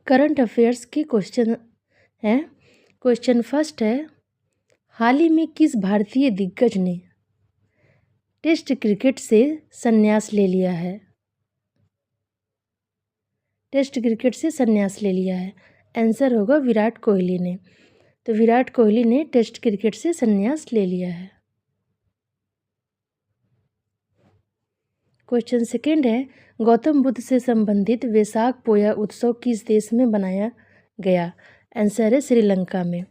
Current affairs के question हैं। Question first है, हाल ही में किस भारतीय दिग्गज ने टेस्ट क्रिकेट से संन्यास ले लिया है? टेस्ट क्रिकेट से संन्यास ले लिया है। आंसर होगा विराट कोहली ने। तो विराट कोहली ने टेस्ट क्रिकेट से संन्यास ले लिया है। क्वेश्चन सेकेंड है, गौतम बुद्ध से संबंधित वैशाख पोया उत्सव किस देश में बनाया गया? आंसर है श्रीलंका में।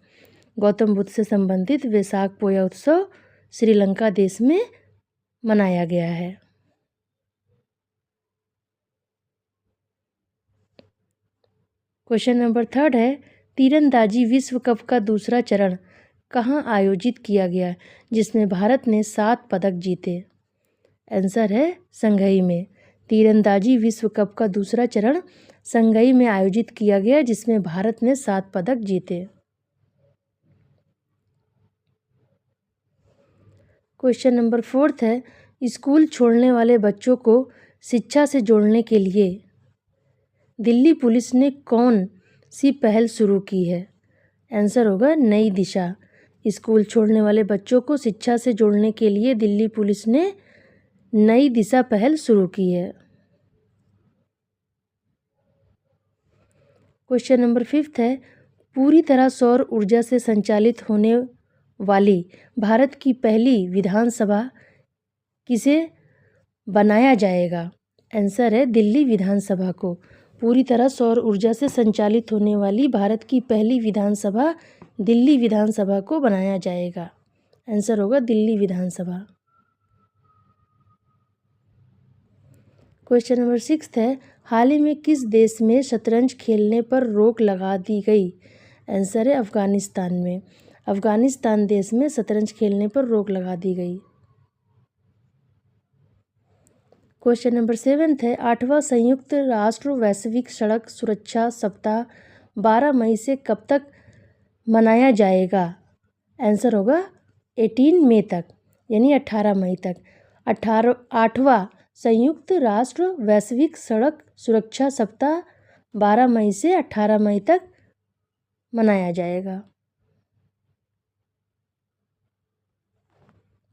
गौतम बुद्ध से संबंधित वैशाख पोया उत्सव श्रीलंका देश में मनाया गया है। क्वेश्चन नंबर थर्ड है, तीरंदाजी विश्व कप का दूसरा चरण कहाँ आयोजित किया गया जिसमें भारत ने 7 पदक जीते? आंसर है शंघाई में। तीरंदाजी विश्व कप का दूसरा चरण शंघाई में आयोजित किया गया जिसमें भारत ने 7 पदक जीते। क्वेश्चन नंबर फोर्थ है, स्कूल छोड़ने वाले बच्चों को शिक्षा से जोड़ने के लिए दिल्ली पुलिस ने कौन सी पहल शुरू की है? आंसर होगा नई दिशा। स्कूल छोड़ने वाले बच्चों को शिक्षा से जोड़ने के लिए दिल्ली पुलिस ने नई दिशा पहल शुरू की है। क्वेश्चन नंबर फिफ्थ है, पूरी तरह सौर ऊर्जा से संचालित होने वाली भारत की पहली विधानसभा किसे बनाया जाएगा? आंसर है दिल्ली विधानसभा को। पूरी तरह सौर ऊर्जा से संचालित होने वाली भारत की पहली विधानसभा दिल्ली विधानसभा को बनाया जाएगा। आंसर होगा दिल्ली विधानसभा। क्वेश्चन नंबर सिक्स्थ है, हाल ही में किस देश में शतरंज खेलने पर रोक लगा दी गई? आंसर है अफगानिस्तान में। अफगानिस्तान देश में शतरंज खेलने पर रोक लगा दी गई। क्वेश्चन नंबर सेवेंथ है, 8वां संयुक्त राष्ट्र वैश्विक सड़क सुरक्षा सप्ताह 12 मई से कब तक मनाया जाएगा? आंसर होगा 18 मई तक, यानी 18 मई तक। 8वां संयुक्त राष्ट्र वैश्विक सड़क सुरक्षा सप्ताह 12 मई से 18 मई तक मनाया जाएगा।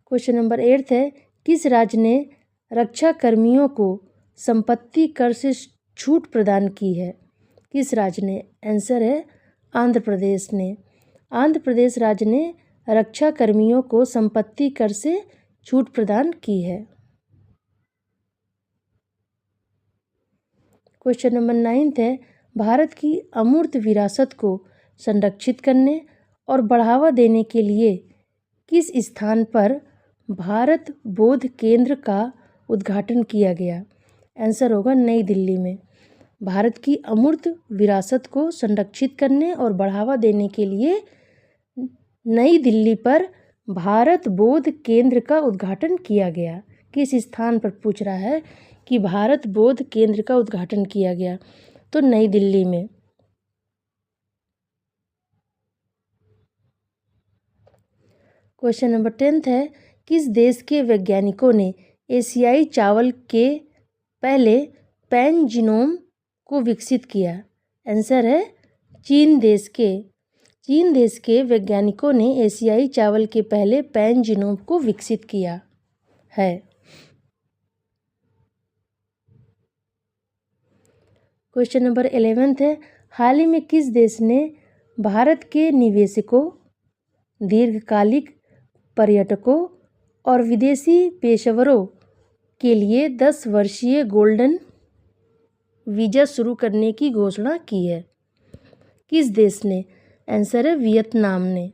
क्वेश्चन नंबर 8 है, किस राज्य ने रक्षा कर्मियों को संपत्ति कर से छूट प्रदान की है? किस राज्य ने? आंसर है आंध्र प्रदेश ने। आंध्र प्रदेश राज्य ने रक्षा कर्मियों को संपत्ति कर से छूट प्रदान की है। क्वेश्चन नंबर 9 है, भारत की अमूर्त विरासत को संरक्षित करने और बढ़ावा देने के लिए किस स्थान पर भारत बौद्ध केंद्र का उद्घाटन किया गया? आंसर होगा नई दिल्ली में। भारत की अमूर्त विरासत को संरक्षित करने और बढ़ावा देने के लिए नई दिल्ली पर भारत बौद्ध केंद्र का उद्घाटन किया गया। किस स्थान पर पूछ रहा है कि भारत बौद्ध केंद्र का उद्घाटन किया गया? तो नई दिल्ली में। क्वेश्चन नंबर 10 है, किस देश के वैज्ञानिकों ने एशियाई चावल के पहले पैन जीनोम को विकसित किया? आंसर है चीन देश के वैज्ञानिकों ने एशियाई चावल के पहले पैन जीनोम को विकसित किया है। क्वेश्चन नंबर 11 है, हाल ही में किस देश ने भारत के निवेशकों, दीर्घकालिक पर्यटकों और विदेशी पेशेवरों के लिए 10 वर्षीय गोल्डन वीज़ा शुरू करने की घोषणा की है? किस देश ने? आंसर है वियतनाम ने।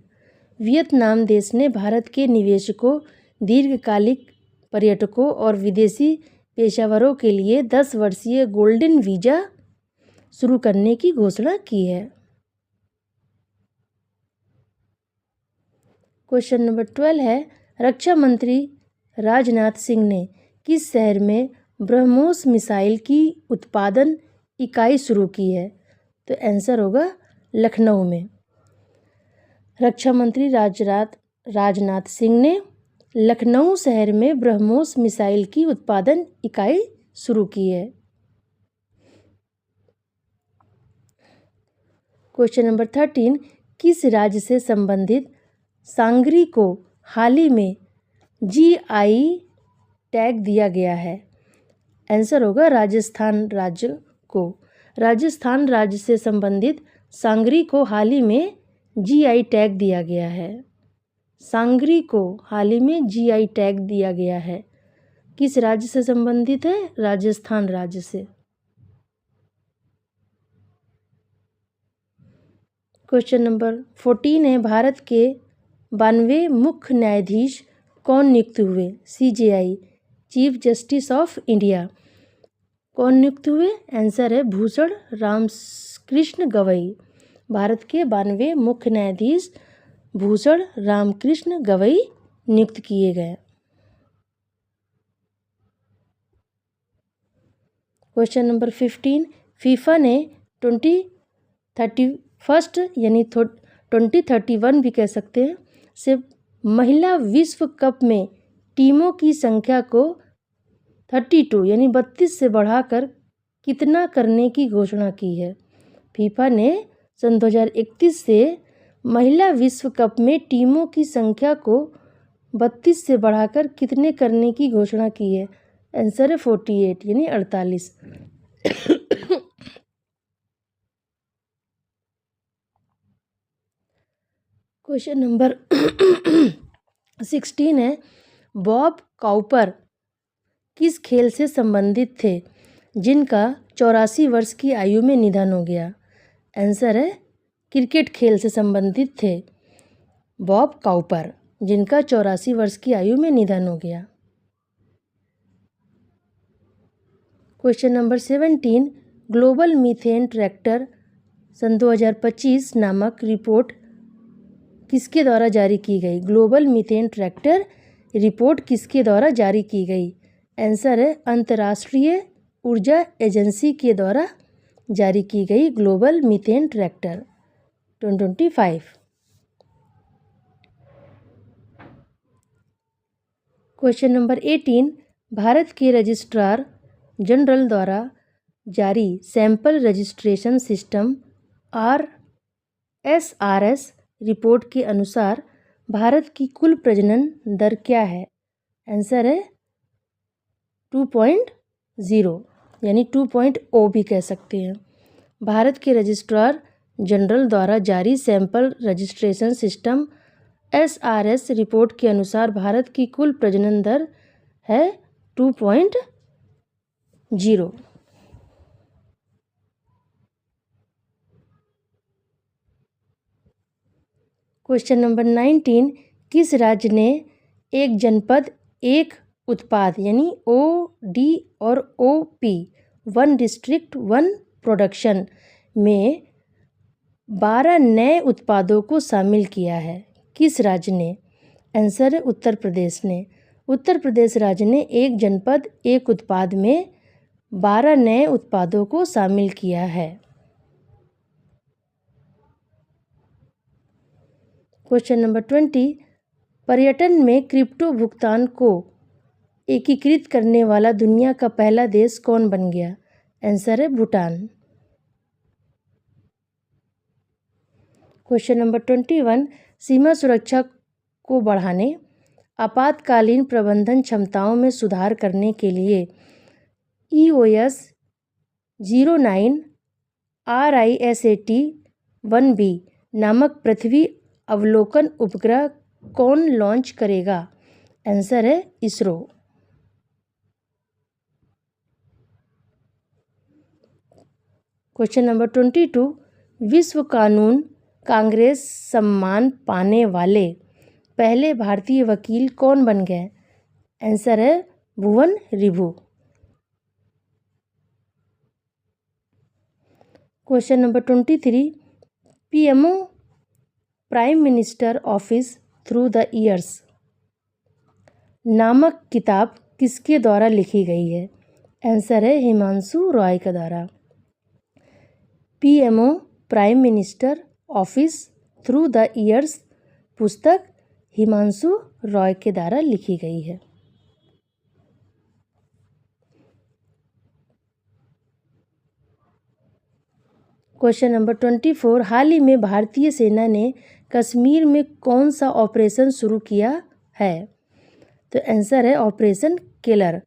वियतनाम देश ने भारत के निवेशकों, दीर्घकालिक पर्यटकों और विदेशी पेशेवरों के लिए 10 वर्षीय गोल्डन वीज़ा शुरू करने की घोषणा की है। क्वेश्चन नंबर 12 है, रक्षा मंत्री राजनाथ सिंह ने किस शहर में ब्रह्मोस मिसाइल की उत्पादन इकाई शुरू की है? तो आंसर होगा लखनऊ में। रक्षा मंत्री राजनाथ सिंह ने लखनऊ शहर में ब्रह्मोस मिसाइल की उत्पादन इकाई शुरू की है। क्वेश्चन नंबर 13, किस राज्य से संबंधित सांगरी को हाल ही में जीआई टैग दिया गया है? आंसर होगा राजस्थान राज्य को। राजस्थान राज्य से संबंधित सांगरी को हाल ही में जीआई टैग दिया गया है। सांगरी को हाल ही में जीआई टैग दिया गया है। किस राज्य से संबंधित है? राजस्थान राज्य से। क्वेश्चन नंबर 14 है, भारत के 92वें मुख्य न्यायाधीश कौन नियुक्त हुए? CJI, chief justice of India. कौन नियुक्त हुए? आंसर है भूषण रामकृष्ण गवई। भारत के 92वें मुख्य न्यायाधीश भूषण रामकृष्ण गवई नियुक्त किए गए। क्वेश्चन नंबर 15, फीफा ने 2031 यानी 2031 भी कह सकते हैं से महिला विश्व कप में टीमों की संख्या को 32 यानी 32 से बढ़ाकर कितना करने की घोषणा की है? फीफा ने सन 2031 से महिला विश्व कप में टीमों की संख्या को 32 से बढ़ाकर कितने करने की घोषणा की है? आंसर है 48 यानी 48। क्वेश्चन नंबर 16 है, बॉब काउपर किस खेल से संबंधित थे जिनका 84 वर्ष की आयु में निधन हो गया? आंसर है क्रिकेट खेल से संबंधित थे बॉब काउपर, जिनका 84 वर्ष की आयु में निधन हो गया। Question number 17, global methane tracker सन 2025 नामक रिपोर्ट किसके द्वारा जारी की गई? ग्लोबल मीथेन ट्रैक्टर रिपोर्ट किसके द्वारा जारी की गई? आंसर है अंतर्राष्ट्रीय ऊर्जा एजेंसी के द्वारा जारी की गई global methane tractor 2025। Question number 18, Bharat के रजिस्ट्रार जनरल द्वारा जारी sample registration system RSRS report के अनुसार भारत की कुल प्रजनन दर क्या है? आंसर है 2.0 यानी 2.0 भी कह सकते हैं। भारत के रजिस्ट्रार जनरल द्वारा जारी sample registration system SRS report के अनुसार भारत की कुल प्रजनन दर है 2.0। क्वेश्चन नंबर 19, किस राज्य ने एक जनपद एक उत्पाद यानी OD और OP 1 डिस्ट्रिक्ट 1 प्रोडक्शन में 12 नए उत्पादों को शामिल किया है? किस राज्य ने? आंसर है उत्तर प्रदेश ने। उत्तर प्रदेश राज्य ने एक जनपद एक उत्पाद में 12 नए उत्पादों को शामिल किया है। क्वेश्चन नंबर 20, पर्यटन में क्रिप्टो भुगतान को एकीकृत करने वाला दुनिया का पहला देश कौन बन गया? आंसर है भूटान। क्वेश्चन नंबर 21, सीमा सुरक्षा को बढ़ाने, आपातकालीन प्रबंधन क्षमताओं में सुधार करने के लिए EOS 09 RISAT-1B नामक पृथ्वी अवलोकन उपग्रह कौन लॉन्च करेगा? आंसर है इसरो। क्वेश्चन नंबर 22, विश्व कानून कांग्रेस सम्मान पाने वाले पहले भारतीय वकील कौन बन गए? आंसर है Bhuvan Ribhu. Question number 23, PMO prime minister office through the years नामक किताब किसके द्वारा लिखी गई है? आंसर है हिमांशु रॉय के द्वारा। PMO prime minister office through the years पुस्तक हिमांशु रॉय के द्वारा लिखी गई है। क्वेश्चन नंबर 24, हाल ही में भारतीय सेना ने कश्मीर में कौन सा ऑपरेशन शुरू किया है? तो आंसर है ऑपरेशन किलर।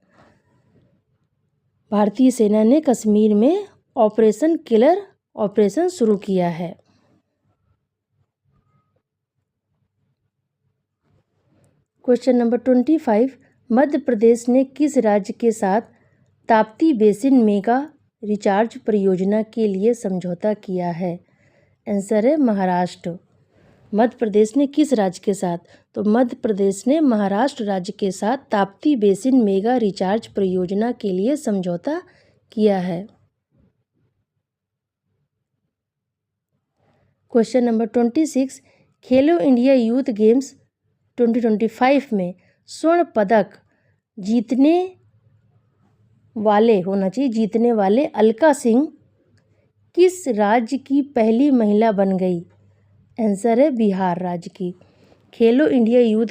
भारतीय सेना ने कश्मीर में ऑपरेशन किलर ऑपरेशन शुरू किया है। क्वेश्चन नंबर 25, मध्य प्रदेश ने किस राज्य के साथ ताप्ती बेसिन मेगा रिचार्ज परियोजना के लिए समझौता किया है? आंसर है महाराष्ट्र। मध्य प्रदेश ने किस राज्य के साथ? तो मध्य प्रदेश ने महाराष्ट्र राज्य के साथ ताप्ती बेसिन मेगा रिचार्ज परियोजना के लिए समझौता किया है। क्वेश्चन नंबर 26, खेलो इंडिया यूथ गेम्स 2025 में स्वर्ण पदक जीतने वाले अलका सिंह किस राज्य की पहली महिला बन गई? आंसर है बिहार राज्य की। खेलो इंडिया यूथ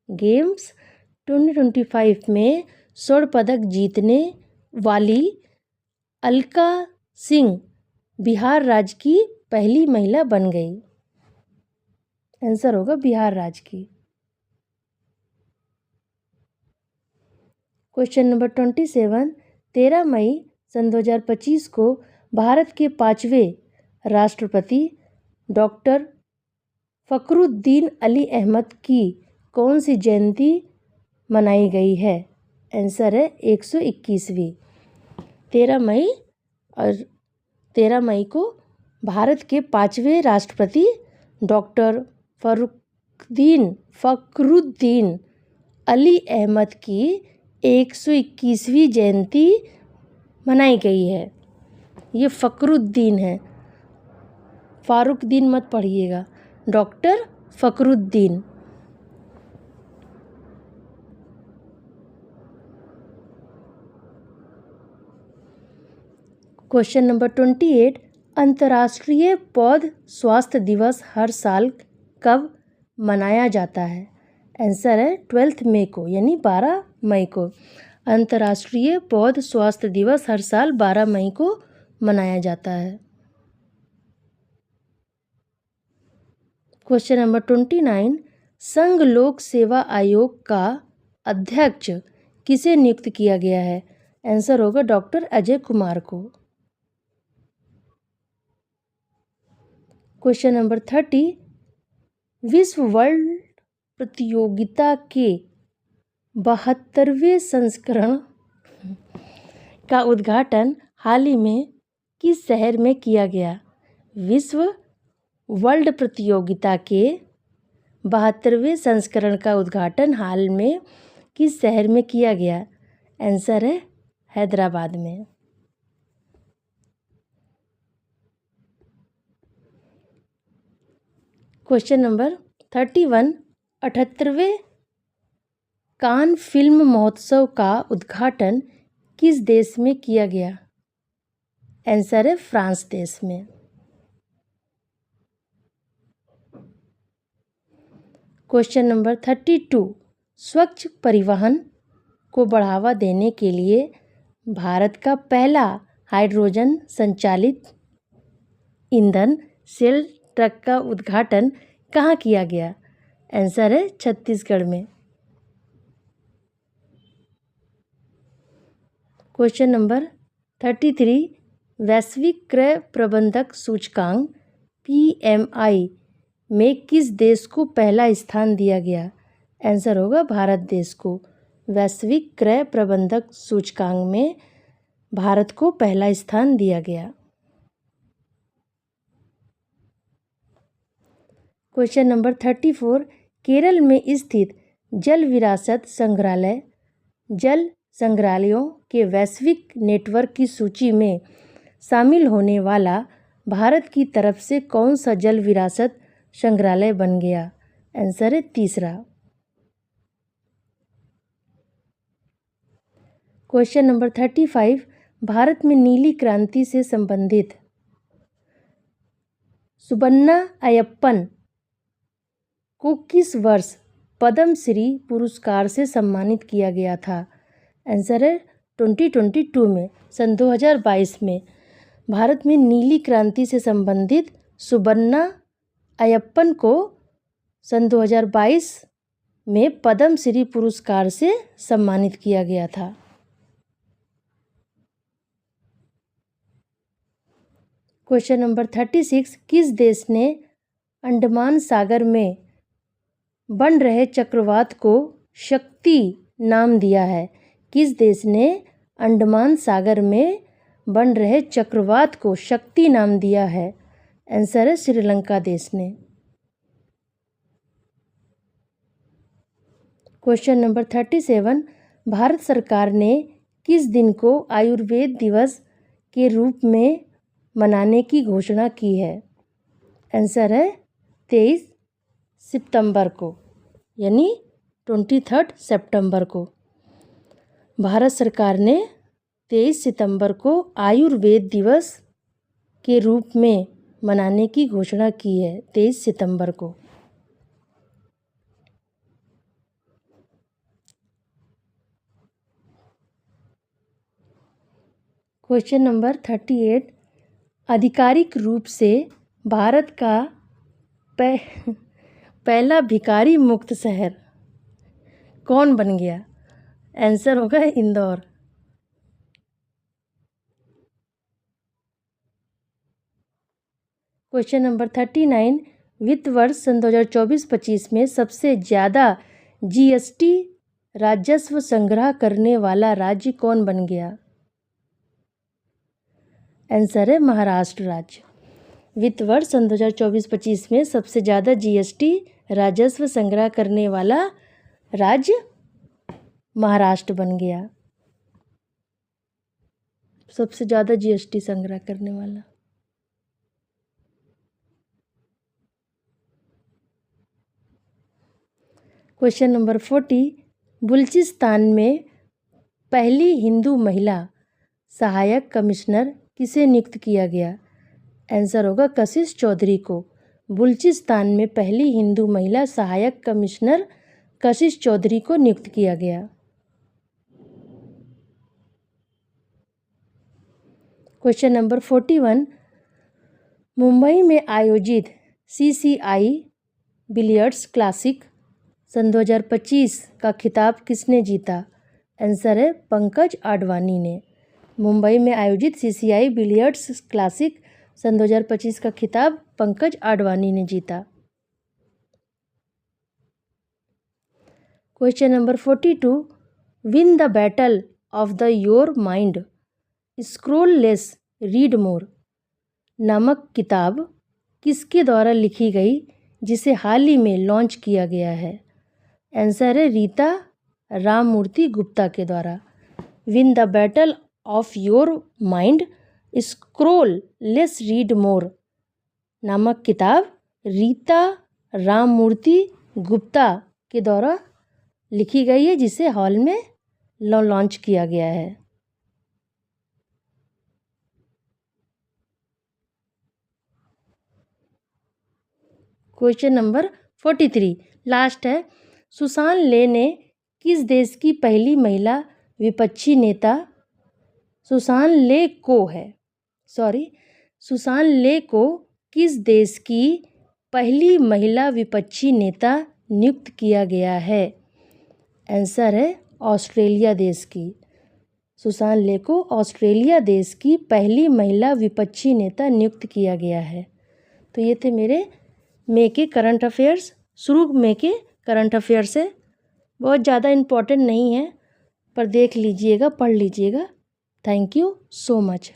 गेम्स 2025 में स्वर्ण पदक जीतने वाली अलका सिंह बिहार राज्य की पहली महिला बन गई। आंसर होगा बिहार राज्य की। क्वेश्चन नंबर 27, 13 मई सन 2025 को भारत के 5वें राष्ट्रपति डॉक्टर फखरुद्दीन अली अहमद की कौन सी जयंती मनाई गई है? आंसर है 121वीं। 13 मई को भारत के 5वें राष्ट्रपति डॉक्टर फखरुद्दीन अली अहमद की 121वीं जयंती मनाई गई है। ये फखरुद्दीन है, फारुकदीन मत पढ़िएगा, डॉक्टर फखरुद्दीन। क्वेश्चन नंबर 28, अंतर्राष्ट्रीय पौध स्वास्थ्य दिवस हर साल कब मनाया जाता है? आंसर है 12 मई को, यानी 12 मई को। अंतर्राष्ट्रीय पौध स्वास्थ्य दिवस हर साल 12 मई को मनाया जाता है। क्वेश्चन नंबर 29, संघ लोक सेवा आयोग का अध्यक्ष किसे नियुक्त किया गया है? आंसर होगा डॉक्टर अजय कुमार को। क्वेश्चन नंबर 30, विश्व वर्ल्ड प्रतियोगिता के 72वें संस्करण का उद्घाटन हाल ही में किस शहर में किया गया? विश्व वर्ल्ड प्रतियोगिता के 72वें संस्करण का उद्घाटन हाल में किस शहर में किया गया? आंसर है हैदराबाद में। क्वेश्चन नंबर 31, 78वें कान फिल्म महोत्सव का उद्घाटन किस देश में किया गया? आंसर है फ्रांस देश में। क्वेश्चन नंबर 32, स्वच्छ परिवहन को बढ़ावा देने के लिए भारत का पहला हाइड्रोजन संचालित ईंधन सेल ट्रक का उद्घाटन कहाँ किया गया? आंसर है छत्तीसगढ़ में। क्वेश्चन नंबर 33, वैश्विक क्रय प्रबंधक सूचकांक PMI में किस देश को पहला स्थान दिया गया? आंसर होगा भारत देश को। वैश्विक क्रय प्रबंधक सूचकांक में भारत को पहला स्थान दिया गया। क्वेश्चन नंबर 34, केरल में स्थित जल विरासत संग्रहालय जल संग्रहालयों के वैश्विक नेटवर्क की सूची में शामिल होने वाला भारत की तरफ से कौन सा जल विरासत संग्रहालय बन गया? आंसर है तीसरा। क्वेश्चन नंबर 35, भारत में नीली क्रांति से संबंधित सुबन्ना अयप्पन को किस वर्ष पद्म श्री पुरस्कार से सम्मानित किया गया था? आंसर है 2022 में, सन 2022 में भारत में नीली क्रांति से संबंधित सुबन्ना अयप्पन को सन 2022 में पद्म श्री पुरस्कार से सम्मानित किया गया था। क्वेश्चन नंबर 36, किस देश ने अंडमान सागर में बन रहे चक्रवात को शक्ति नाम दिया है? किस देश ने अंडमान सागर में बन रहे चक्रवात को शक्ति नाम दिया है? आंसर है श्रीलंका देश ने। क्वेश्चन नंबर 37, भारत सरकार ने किस दिन को आयुर्वेद दिवस के रूप में मनाने की घोषणा की है? आंसर है 23 सितंबर को, यानी 23 सितंबर को। भारत सरकार ने 23 सितंबर को आयुर्वेद दिवस के रूप में मनाने की घोषणा की है, 23 सितंबर को। क्वेश्चन नंबर 38, आधिकारिक रूप से भारत का पहला भिखारी मुक्त शहर कौन बन गया? आंसर होगा इंदौर। क्वेश्चन नंबर 39, वित्त वर्ष सन 2024-25 में सबसे ज़्यादा जीएसटी राजस्व संग्रह करने वाला राज्य कौन बन गया? आंसर है महाराष्ट्र राज्य। वित्त वर्ष सन 2024-25 में सबसे ज़्यादा जीएसटी राजस्व संग्रह करने वाला राज्य महाराष्ट्र बन गया, सबसे ज़्यादा जीएसटी संग्रह करने वाला। क्वेश्चन नंबर 40, बलूचिस्तान में पहली हिंदू महिला सहायक कमिश्नर किसे नियुक्त किया गया? आंसर होगा कशिश चौधरी को। बलूचिस्तान में पहली हिंदू महिला सहायक कमिश्नर कशिश चौधरी को नियुक्त किया गया। क्वेश्चन नंबर 41, मुंबई में आयोजित CCI बिलियर्ड्स क्लासिक सन 2025 का खिताब किसने जीता? आंसर है पंकज आडवाणी ने। मुंबई में आयोजित CCI बिलियर्ड्स क्लासिक सन 2025 का खिताब पंकज आडवाणी ने जीता। Question number 42, win the battle of the your mind scroll less read more नामक किताब किसके द्वारा लिखी गई जिसे हाल ही में लॉन्च किया गया है? आंसर है रीता राममूर्ति गुप्ता के द्वारा। Win the battle of your mind scroll less read more नामक किताब रीता राममूर्ति गुप्ता के द्वारा लिखी गई है, जिसे हाल में लॉन्च किया गया है। क्वेश्चन नंबर 43 लास्ट है, सुसान ले ने किस देश की पहली महिला विपक्षी नेता सुसान ले को किस देश की पहली महिला विपक्षी नेता नियुक्त किया गया है? आंसर है ऑस्ट्रेलिया देश की। सुसान ले को ऑस्ट्रेलिया देश की पहली महिला विपक्षी नेता नियुक्त किया गया है। तो ये थे मेरे मई के करंट अफेयर्स। शुरू मई के करंट अफेयर्स है, बहुत ज़्यादा इम्पोर्टेंट नहीं है, पर देख लीजिएगा, पढ़ लीजिएगा। Thank you so much.